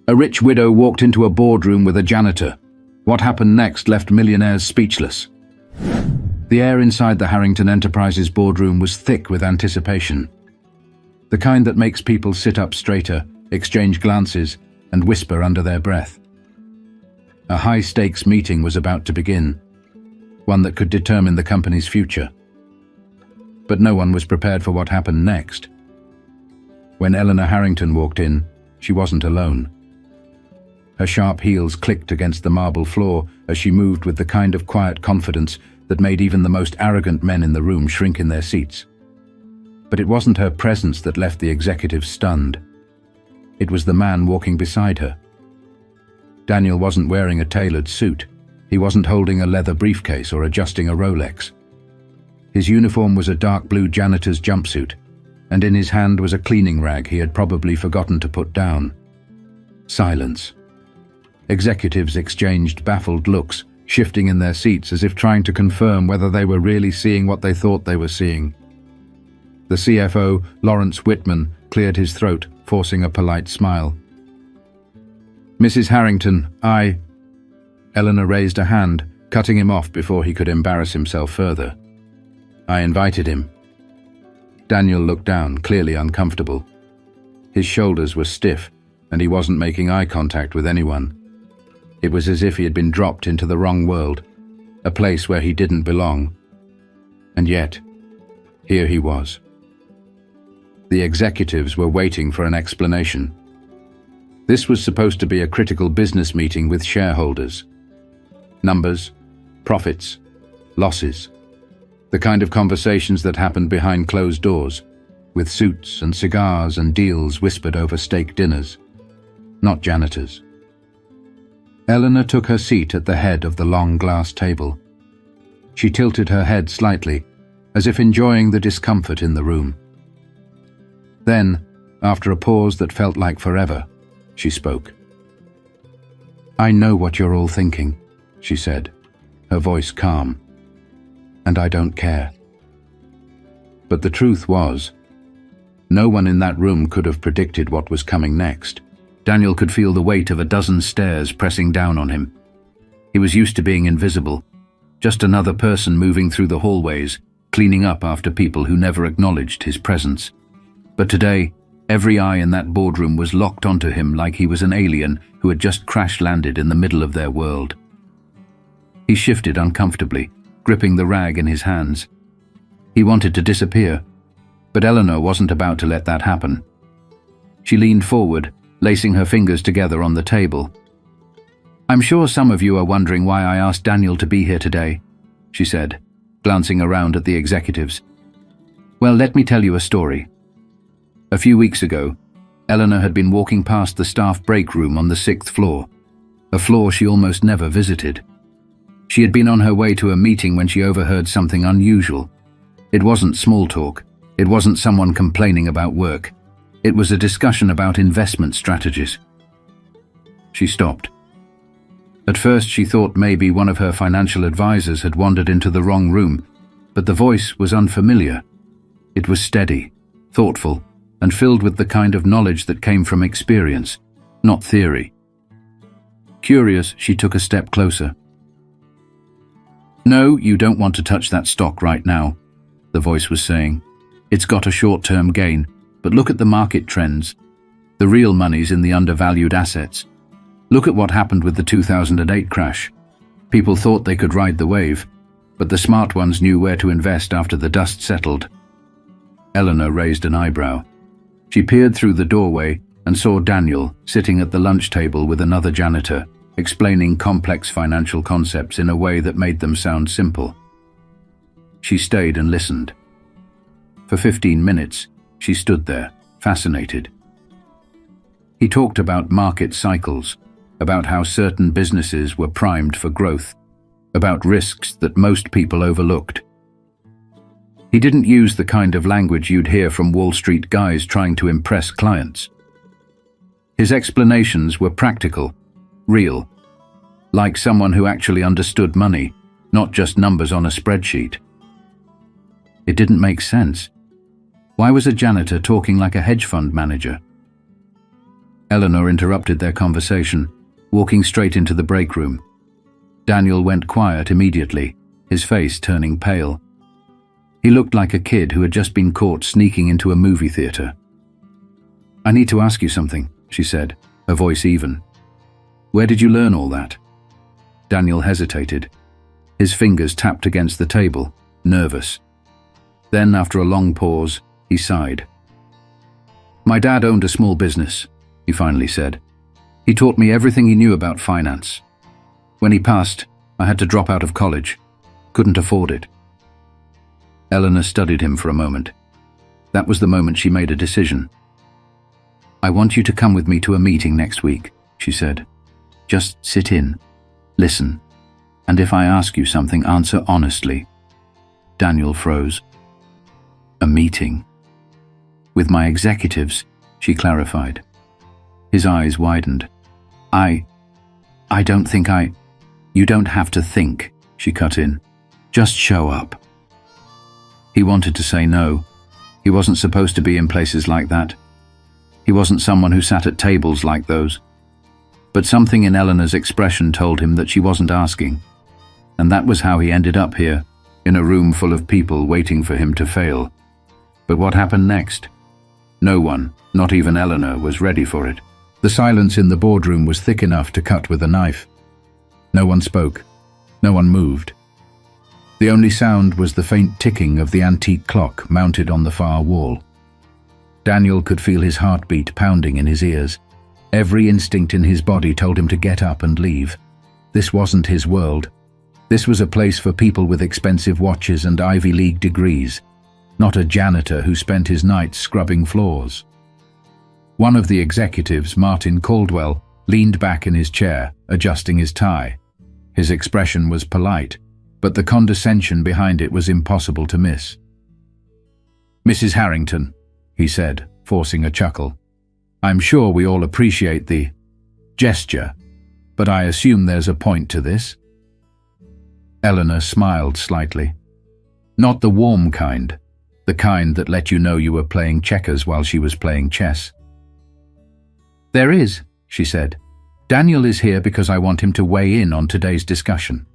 A rich widow walked into a boardroom with a janitor. What happened next left millionaires speechless. The air inside the Harrington Enterprises boardroom was thick with anticipation. The kind that makes people sit up straighter, exchange glances, and whisper under their breath. A high-stakes meeting was about to begin, one that could determine the company's future. But no one was prepared for what happened next. When Eleanor Harrington walked in, she wasn't alone. Her sharp heels clicked against the marble floor as she moved with the kind of quiet confidence that made even the most arrogant men in the room shrink in their seats. But it wasn't her presence that left the executives stunned. It was the man walking beside her. Daniel wasn't wearing a tailored suit. He wasn't holding a leather briefcase or adjusting a Rolex. His uniform was a dark blue janitor's jumpsuit, and in his hand was a cleaning rag he had probably forgotten to put down. Silence. Executives exchanged baffled looks, shifting in their seats as if trying to confirm whether they were really seeing what they thought they were seeing. The CFO, Lawrence Whitman, cleared his throat, forcing a polite smile. "Mrs. Harrington, I—" Eleanor raised a hand, cutting him off before he could embarrass himself further. "I invited him." Daniel looked down, clearly uncomfortable. His shoulders were stiff, and he wasn't making eye contact with anyone. It was as if he had been dropped into the wrong world, a place where he didn't belong. And yet, here he was. The executives were waiting for an explanation. This was supposed to be a critical business meeting with shareholders. Numbers, profits, losses. The kind of conversations that happened behind closed doors, with suits and cigars and deals whispered over steak dinners. Not janitors. Eleanor took her seat at the head of the long glass table. She tilted her head slightly, as if enjoying the discomfort in the room. Then, after a pause that felt like forever, she spoke. "I know what you're all thinking," she said, her voice calm. "And I don't care." But the truth was, no one in that room could have predicted what was coming next. Daniel could feel the weight of a dozen stares pressing down on him. He was used to being invisible, just another person moving through the hallways, cleaning up after people who never acknowledged his presence. But today, every eye in that boardroom was locked onto him like he was an alien who had just crash-landed in the middle of their world. He shifted uncomfortably, gripping the rag in his hands. He wanted to disappear, but Eleanor wasn't about to let that happen. She leaned forward, lacing her fingers together on the table. "I'm sure some of you are wondering why I asked Daniel to be here today," she said, glancing around at the executives. "Well, let me tell you a story. A few weeks ago, Eleanor had been walking past the staff break room on the 6th floor, a floor she almost never visited. She had been on her way to a meeting when she overheard something unusual. It wasn't small talk. It wasn't someone complaining about work. It was a discussion about investment strategies. She stopped. At first she thought maybe one of her financial advisors had wandered into the wrong room, but the voice was unfamiliar. It was steady, thoughtful, and filled with the kind of knowledge that came from experience, not theory. Curious, she took a step closer. "No, you don't want to touch that stock right now," the voice was saying. "It's got a short-term gain, but look at the market trends. The real money's in the undervalued assets. Look at what happened with the 2008 crash. People thought they could ride the wave, but the smart ones knew where to invest after the dust settled." Eleanor raised an eyebrow. She peered through the doorway and saw Daniel sitting at the lunch table with another janitor, explaining complex financial concepts in a way that made them sound simple. She stayed and listened. For 15 minutes, she stood there, fascinated. He talked about market cycles, about how certain businesses were primed for growth, about risks that most people overlooked. He didn't use the kind of language you'd hear from Wall Street guys trying to impress clients. His explanations were practical, real, like someone who actually understood money, not just numbers on a spreadsheet. It didn't make sense. Why was a janitor talking like a hedge fund manager? Eleanor interrupted their conversation, walking straight into the break room. Daniel went quiet immediately, his face turning pale. He looked like a kid who had just been caught sneaking into a movie theater. "I need to ask you something," she said, her voice even. "Where did you learn all that?" Daniel hesitated. His fingers tapped against the table, nervous. Then, after a long pause, he sighed. "My dad owned a small business," he finally said. "He taught me everything he knew about finance. When he passed, I had to drop out of college. Couldn't afford it." Eleanor studied him for a moment. That was the moment she made a decision. "I want you to come with me to a meeting next week," she said. "Just sit in, listen, and if I ask you something, answer honestly." Daniel froze. "A meeting?" "With my executives," she clarified. His eyes widened. I don't think You don't have to think," she cut in. "Just show up." He wanted to say no. He wasn't supposed to be in places like that. He wasn't someone who sat at tables like those. But something in Eleanor's expression told him that she wasn't asking. And that was how he ended up here, in a room full of people waiting for him to fail. But what happened next? No one, not even Eleanor, was ready for it. The silence in the boardroom was thick enough to cut with a knife. No one spoke. No one moved. The only sound was the faint ticking of the antique clock mounted on the far wall. Daniel could feel his heartbeat pounding in his ears. Every instinct in his body told him to get up and leave. This wasn't his world. This was a place for people with expensive watches and Ivy League degrees, not a janitor who spent his nights scrubbing floors. One of the executives, Martin Caldwell, leaned back in his chair, adjusting his tie. His expression was polite, but the condescension behind it was impossible to miss. "Mrs. Harrington," he said, forcing a chuckle, "I'm sure we all appreciate the gesture, but I assume there's a point to this." Eleanor smiled slightly. Not the warm kind, the kind that let you know you were playing checkers while she was playing chess. "There is," she said. "Daniel is here because I want him to weigh in on today's discussion."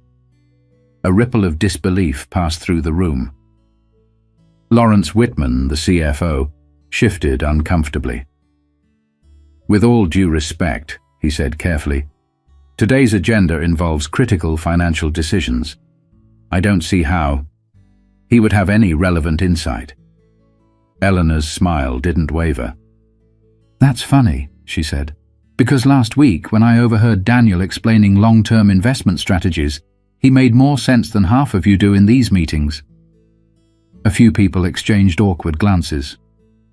A ripple of disbelief passed through the room. Lawrence Whitman, the CFO, shifted uncomfortably. "With all due respect," he said carefully, "today's agenda involves critical financial decisions. I don't see how he would have any relevant insight." Eleanor's smile didn't waver. "That's funny," she said, "because last week when I overheard Daniel explaining long-term investment strategies, he made more sense than half of you do in these meetings." A few people exchanged awkward glances.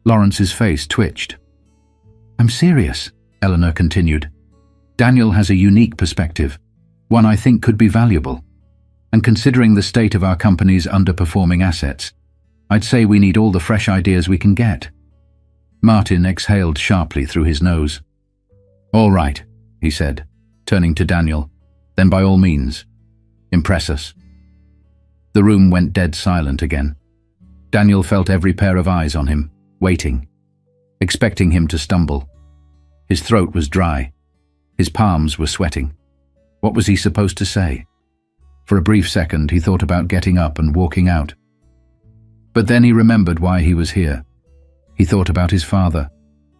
Lawrence's face twitched. "I'm serious," Eleanor continued. "Daniel has a unique perspective, one I think could be valuable. And considering the state of our company's underperforming assets, I'd say we need all the fresh ideas we can get." Martin exhaled sharply through his nose. "All right," he said, turning to Daniel. "Then by all means, impress us." The room went dead silent again. Daniel felt every pair of eyes on him, waiting, expecting him to stumble. His throat was dry. His palms were sweating. What was he supposed to say? For a brief second, he thought about getting up and walking out. But then he remembered why he was here. He thought about his father,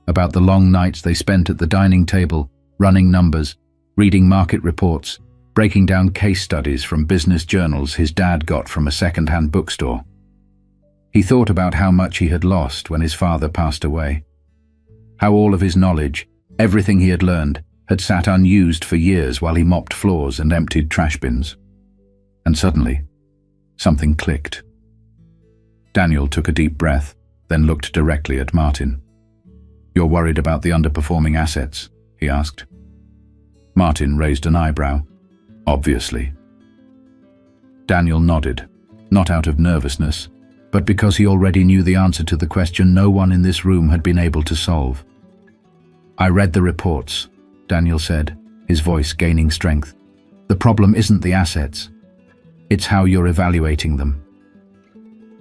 about the long nights they spent at the dining table, running numbers, reading market reports, breaking down case studies from business journals his dad got from a second-hand bookstore. He thought about how much he had lost when his father passed away. How all of his knowledge, everything he had learned, had sat unused for years while he mopped floors and emptied trash bins. And suddenly, something clicked. Daniel took a deep breath, then looked directly at Martin. "You're worried about the underperforming assets?" he asked. Martin raised an eyebrow. "Obviously." Daniel nodded, not out of nervousness, but because he already knew the answer to the question no one in this room had been able to solve. "I read the reports," Daniel said, his voice gaining strength. "The problem isn't the assets. It's how you're evaluating them."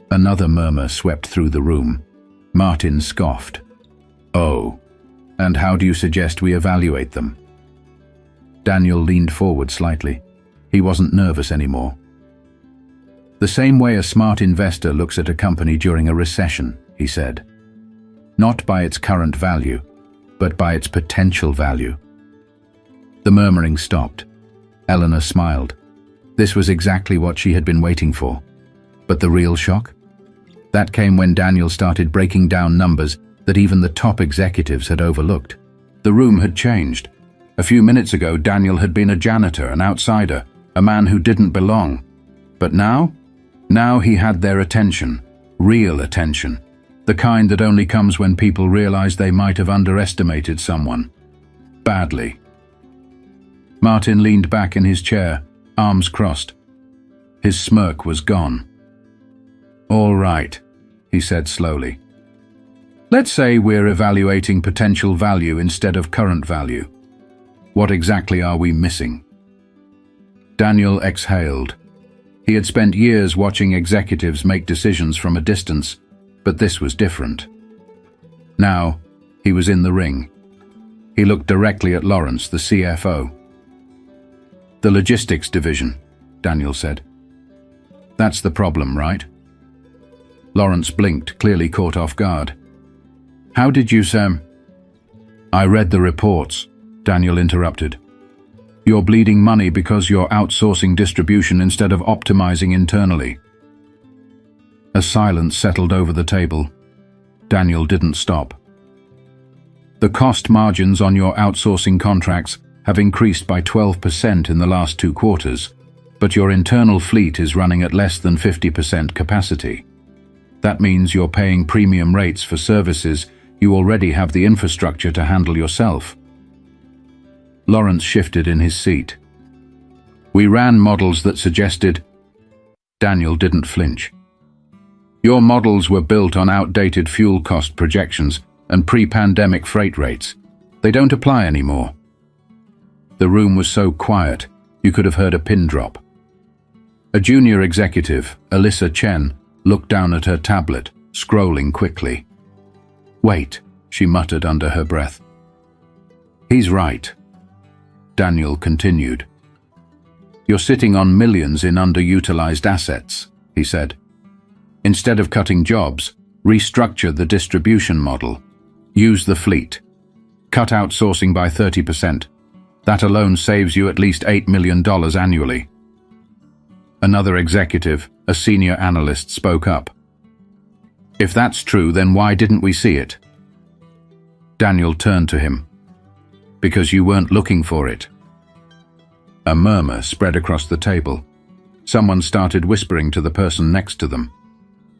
Another murmur swept through the room. Martin scoffed. "Oh, And how do you suggest we evaluate them? Daniel leaned forward slightly. He wasn't nervous anymore. The same way a smart investor looks at a company during a recession, he said. Not by its current value, but by its potential value. The murmuring stopped. Eleanor smiled. This was exactly what she had been waiting for. But the real shock? That came when Daniel started breaking down numbers that even the top executives had overlooked. The room had changed. A few minutes ago, Daniel had been a janitor, an outsider, a man who didn't belong. But now he had their attention, real attention, the kind that only comes when people realize they might have underestimated someone. Badly. Martin leaned back in his chair, arms crossed. His smirk was gone. All right, he said slowly. Let's say we're evaluating potential value instead of current value. What exactly are we missing? Daniel exhaled. He had spent years watching executives make decisions from a distance, but this was different. Now, he was in the ring. He looked directly at Lawrence, the CFO. The logistics division, Daniel said. That's the problem, right? Lawrence blinked, clearly caught off guard. How did you, Sam? I read the reports, Daniel interrupted. You're bleeding money because you're outsourcing distribution instead of optimizing internally. A silence settled over the table. Daniel didn't stop. The cost margins on your outsourcing contracts have increased by 12% in the last 2 quarters, but your internal fleet is running at less than 50% capacity. That means you're paying premium rates for services you already have the infrastructure to handle yourself. Lawrence shifted in his seat. We ran models that suggested... Daniel didn't flinch. Your models were built on outdated fuel cost projections and pre-pandemic freight rates. They don't apply anymore. The room was so quiet, you could have heard a pin drop. A junior executive, Alyssa Chen, looked down at her tablet, scrolling quickly. Wait, she muttered under her breath. He's right. Daniel continued. You're sitting on millions in underutilized assets, he said. Instead of cutting jobs, restructure the distribution model. Use the fleet. Cut outsourcing by 30%. That alone saves you at least $8 million annually. Another executive, a senior analyst, spoke up. If that's true, then why didn't we see it? Daniel turned to him. Because you weren't looking for it. A murmur spread across the table. Someone started whispering to the person next to them.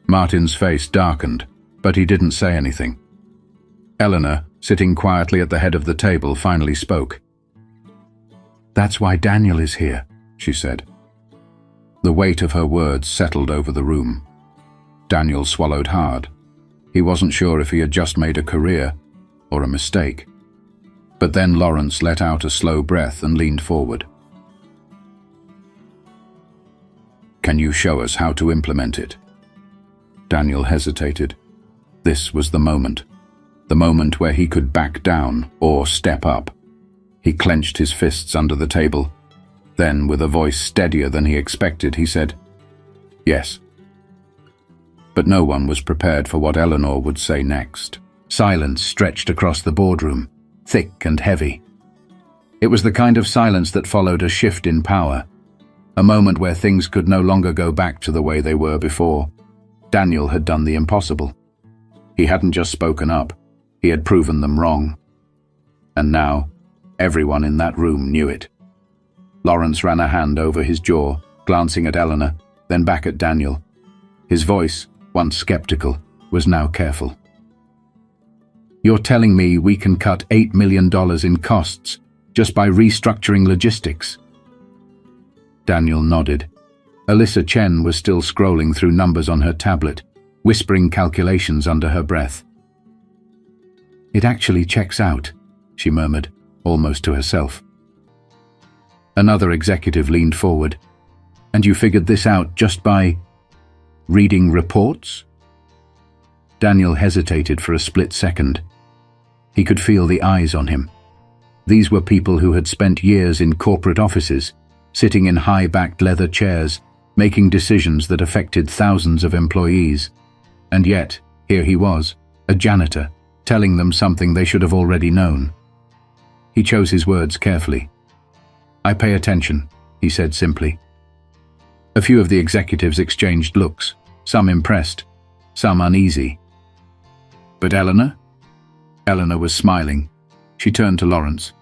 Martin's face darkened, but he didn't say anything. Eleanor, sitting quietly at the head of the table, finally spoke. That's why Daniel is here, she said. The weight of her words settled over the room. Daniel swallowed hard. He wasn't sure if he had just made a career or a mistake. But then Lawrence let out a slow breath and leaned forward. Can you show us how to implement it? Daniel hesitated. This was the moment where he could back down or step up. He clenched his fists under the table. Then, with a voice steadier than he expected, he said, Yes. But no one was prepared for what Eleanor would say next. Silence stretched across the boardroom, thick and heavy. It was the kind of silence that followed a shift in power, a moment where things could no longer go back to the way they were before. Daniel had done the impossible. He hadn't just spoken up, he had proven them wrong. And now, everyone in that room knew it. Lawrence ran a hand over his jaw, glancing at Eleanor, then back at Daniel. His voice, once skeptical, was now careful. You're telling me we can cut $8 million in costs just by restructuring logistics? Daniel nodded. Alyssa Chen was still scrolling through numbers on her tablet, whispering calculations under her breath. It actually checks out, she murmured, almost to herself. Another executive leaned forward. And you figured this out just by reading reports? Daniel hesitated for a split second. He could feel the eyes on him. These were people who had spent years in corporate offices, sitting in high-backed leather chairs, making decisions that affected thousands of employees. And yet, here he was, a janitor, telling them something they should have already known. He chose his words carefully. "I pay attention," he said simply. A few of the executives exchanged looks, some impressed, some uneasy. "But Eleanor?" Eleanor was smiling. She turned to Lawrence.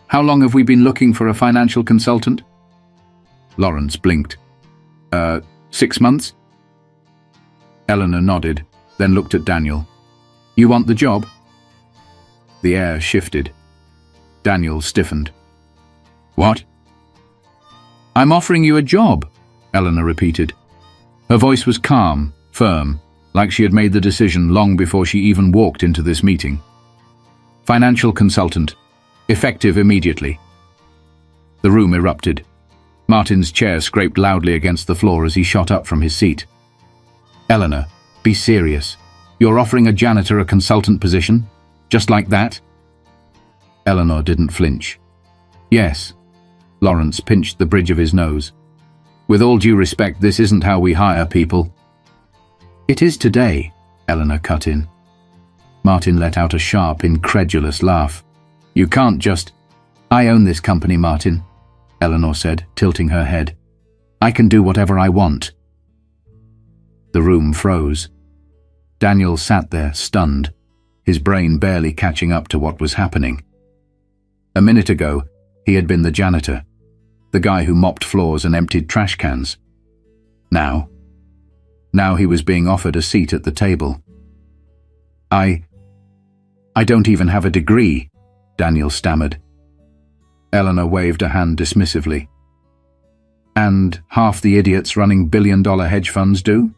"How long have we been looking for a financial consultant?" Lawrence blinked. 6 months?" Eleanor nodded, then looked at Daniel. "You want the job?" The air shifted. Daniel stiffened. "What?" "I'm offering you a job," Eleanor repeated. Her voice was calm, firm, like she had made the decision long before she even walked into this meeting. "Financial consultant. Effective immediately." The room erupted. Martin's chair scraped loudly against the floor as he shot up from his seat. "Eleanor, be serious. You're offering a janitor a consultant position? Just like that?" Eleanor didn't flinch. "Yes." Lawrence pinched the bridge of his nose. "With all due respect, this isn't how we hire people." "It is today," Eleanor cut in. Martin let out a sharp, incredulous laugh. "You can't just—" "I own this company, Martin," Eleanor said, tilting her head. "I can do whatever I want." The room froze. Daniel sat there, stunned, his brain barely catching up to what was happening. A minute ago, he had been the janitor, the guy who mopped floors and emptied trash cans. Now he was being offered a seat at the table. I don't even have a degree," Daniel stammered. Eleanor waved a hand dismissively. "And half the idiots running billion-dollar hedge funds do?"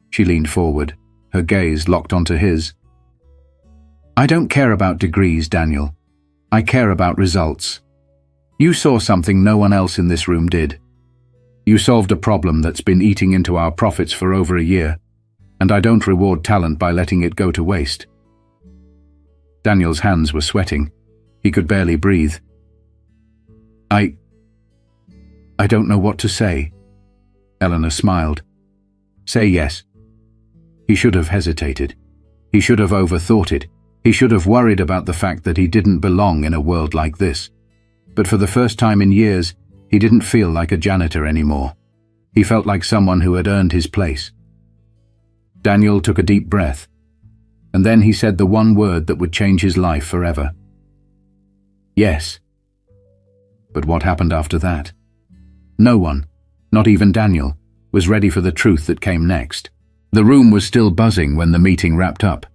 She leaned forward, her gaze locked onto his. "I don't care about degrees, Daniel. I care about results. You saw something no one else in this room did. You solved a problem that's been eating into our profits for over a year, and I don't reward talent by letting it go to waste." Daniel's hands were sweating. He could barely breathe. I don't know what to say." Eleanor smiled. "Say yes." He should have hesitated. He should have overthought it. He should have worried about the fact that he didn't belong in a world like this. But for the first time in years, he didn't feel like a janitor anymore. He felt like someone who had earned his place. Daniel took a deep breath, and then he said the one word that would change his life forever. "Yes." But what happened after that? No one, not even Daniel, was ready for the truth that came next. The room was still buzzing when the meeting wrapped up.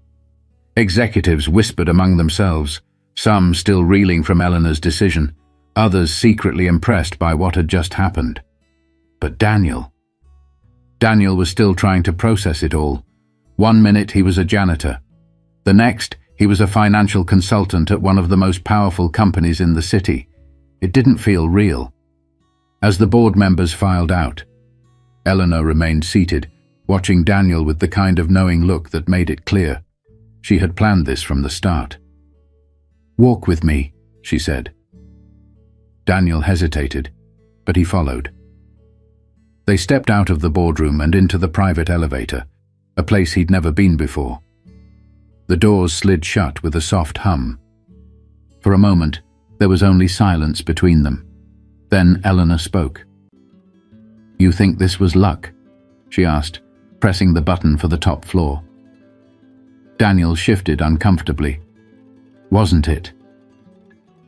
Executives whispered among themselves, some still reeling from Eleanor's decision, others secretly impressed by what had just happened. But Daniel was still trying to process it all. 1 minute he was a janitor. The next, he was a financial consultant at one of the most powerful companies in the city. It didn't feel real. As the board members filed out, Eleanor remained seated, watching Daniel with the kind of knowing look that made it clear. She had planned this from the start. "Walk with me," she said. Daniel hesitated, but he followed. They stepped out of the boardroom and into the private elevator, a place he'd never been before. The doors slid shut with a soft hum. For a moment, there was only silence between them. Then Eleanor spoke. "You think this was luck?" she asked, pressing the button for the top floor. Daniel shifted uncomfortably. "Wasn't it?"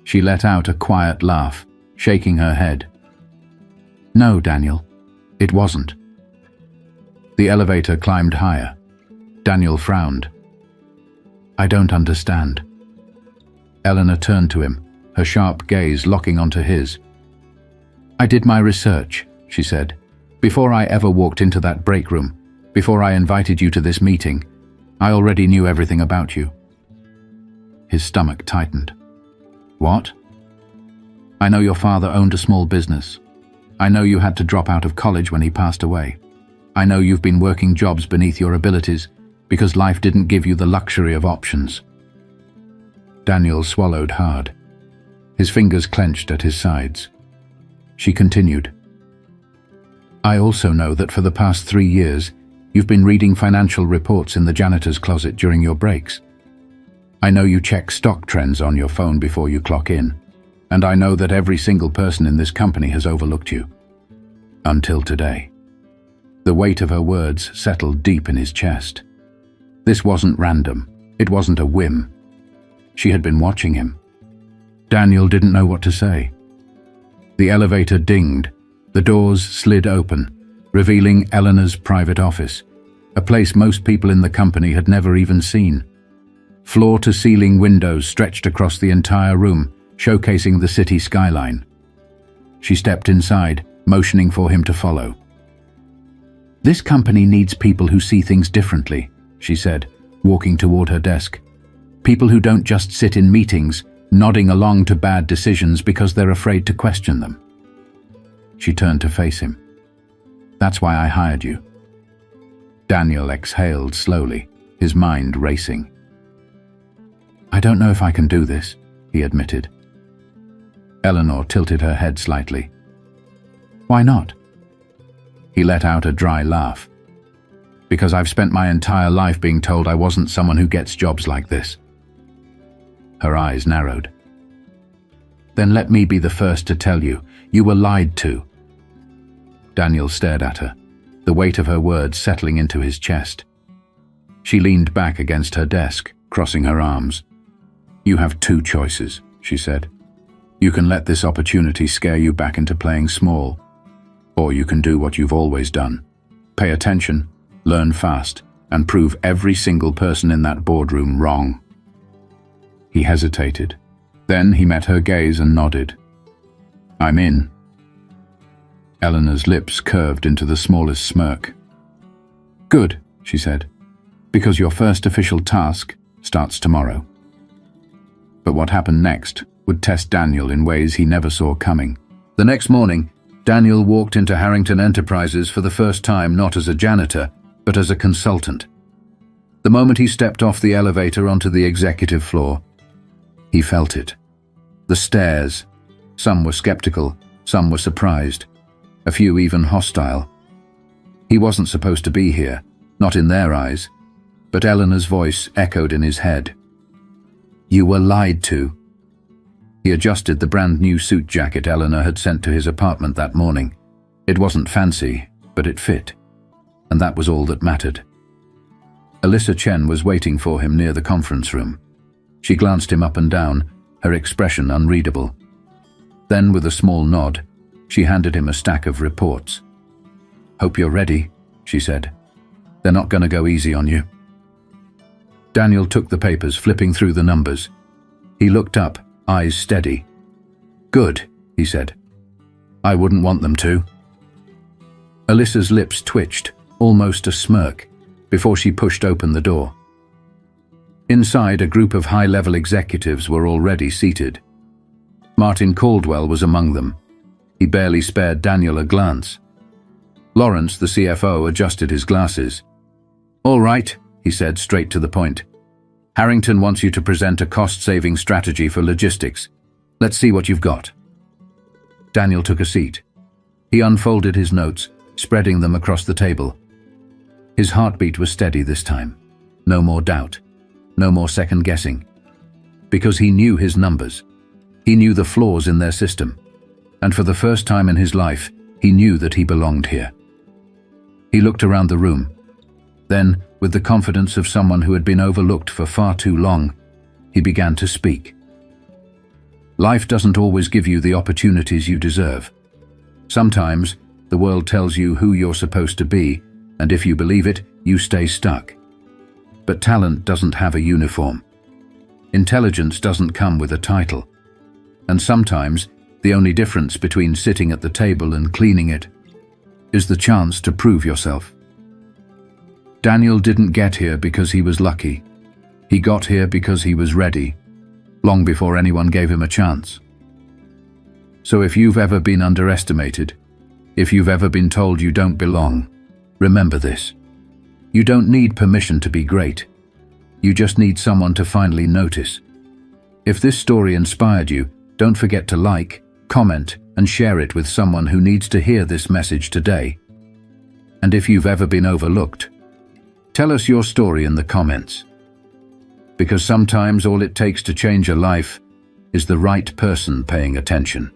She let out a quiet laugh, shaking her head. "No, Daniel, it wasn't." The elevator climbed higher. Daniel frowned. "I don't understand." Eleanor turned to him, her sharp gaze locking onto his. "I did my research," she said. "Before I ever walked into that break room, before I invited you to this meeting, I already knew everything about you." His stomach tightened. "What?" "I know your father owned a small business. I know you had to drop out of college when he passed away. I know you've been working jobs beneath your abilities because life didn't give you the luxury of options. Daniel swallowed hard. His fingers clenched at his sides. She continued. I also know that for the past 3 years, you've been reading financial reports in the janitor's closet during your breaks. I know you check stock trends on your phone before you clock in, and I know that every single person in this company has overlooked you. Until today. The weight of her words settled deep in his chest. This wasn't random. It wasn't a whim. She had been watching him. Daniel didn't know what to say. The elevator dinged. The doors slid open, revealing Eleanor's private office, a place most people in the company had never even seen. Floor-to-ceiling windows stretched across the entire room, showcasing the city skyline. She stepped inside, motioning for him to follow. This company needs people who see things differently, she said, walking toward her desk. People who don't just sit in meetings, nodding along to bad decisions because they're afraid to question them. She turned to face him. That's why I hired you. Daniel exhaled slowly, his mind racing. I don't know if I can do this, he admitted. Eleanor tilted her head slightly. Why not? He let out a dry laugh. Because I've spent my entire life being told I wasn't someone who gets jobs like this. Her eyes narrowed. Then let me be the first to tell you, you were lied to. Daniel stared at her, the weight of her words settling into his chest. She leaned back against her desk, crossing her arms. You have 2 choices, she said. You can let this opportunity scare you back into playing small, or you can do what you've always done. Pay attention, learn fast, and prove every single person in that boardroom wrong. He hesitated. Then he met her gaze and nodded. I'm in. Eleanor's lips curved into the smallest smirk. Good, she said, because your first official task starts tomorrow. But what happened next would test Daniel in ways he never saw coming. The next morning, Daniel walked into Harrington Enterprises for the first time not as a janitor, but as a consultant. The moment he stepped off the elevator onto the executive floor, he felt it. The stares. Some were skeptical, some were surprised, a few even hostile. He wasn't supposed to be here, not in their eyes, but Eleanor's voice echoed in his head. You were lied to. He adjusted the brand new suit jacket Eleanor had sent to his apartment that morning. It wasn't fancy, but it fit, and that was all that mattered. Alyssa Chen was waiting for him near the conference room. She glanced him up and down, her expression unreadable. Then, with a small nod, she handed him a stack of reports. Hope you're ready, she said. They're not going to go easy on you. Daniel took the papers, flipping through the numbers. He looked up, eyes steady. Good, he said. I wouldn't want them to. Alyssa's lips twitched, almost a smirk, before she pushed open the door. Inside, a group of high-level executives were already seated. Martin Caldwell was among them. He barely spared Daniel a glance. Lawrence, the CFO, adjusted his glasses. All right, he said, straight to the point. Harrington wants you to present a cost-saving strategy for logistics. Let's see what you've got. Daniel took a seat. He unfolded his notes, spreading them across the table. His heartbeat was steady this time. No more doubt. No more second-guessing. Because he knew his numbers. He knew the flaws in their system. And for the first time in his life, he knew that he belonged here. He looked around the room. Then, with the confidence of someone who had been overlooked for far too long, he began to speak. Life doesn't always give you the opportunities you deserve. Sometimes, the world tells you who you're supposed to be, and if you believe it, you stay stuck. But talent doesn't have a uniform. Intelligence doesn't come with a title. And sometimes, the only difference between sitting at the table and cleaning it is the chance to prove yourself. Daniel didn't get here because he was lucky. He got here because he was ready, long before anyone gave him a chance. So if you've ever been underestimated, if you've ever been told you don't belong, remember this. You don't need permission to be great. You just need someone to finally notice. If this story inspired you, don't forget to like, comment, and share it with someone who needs to hear this message today. And if you've ever been overlooked, tell us your story in the comments. Because sometimes all it takes to change a life is the right person paying attention.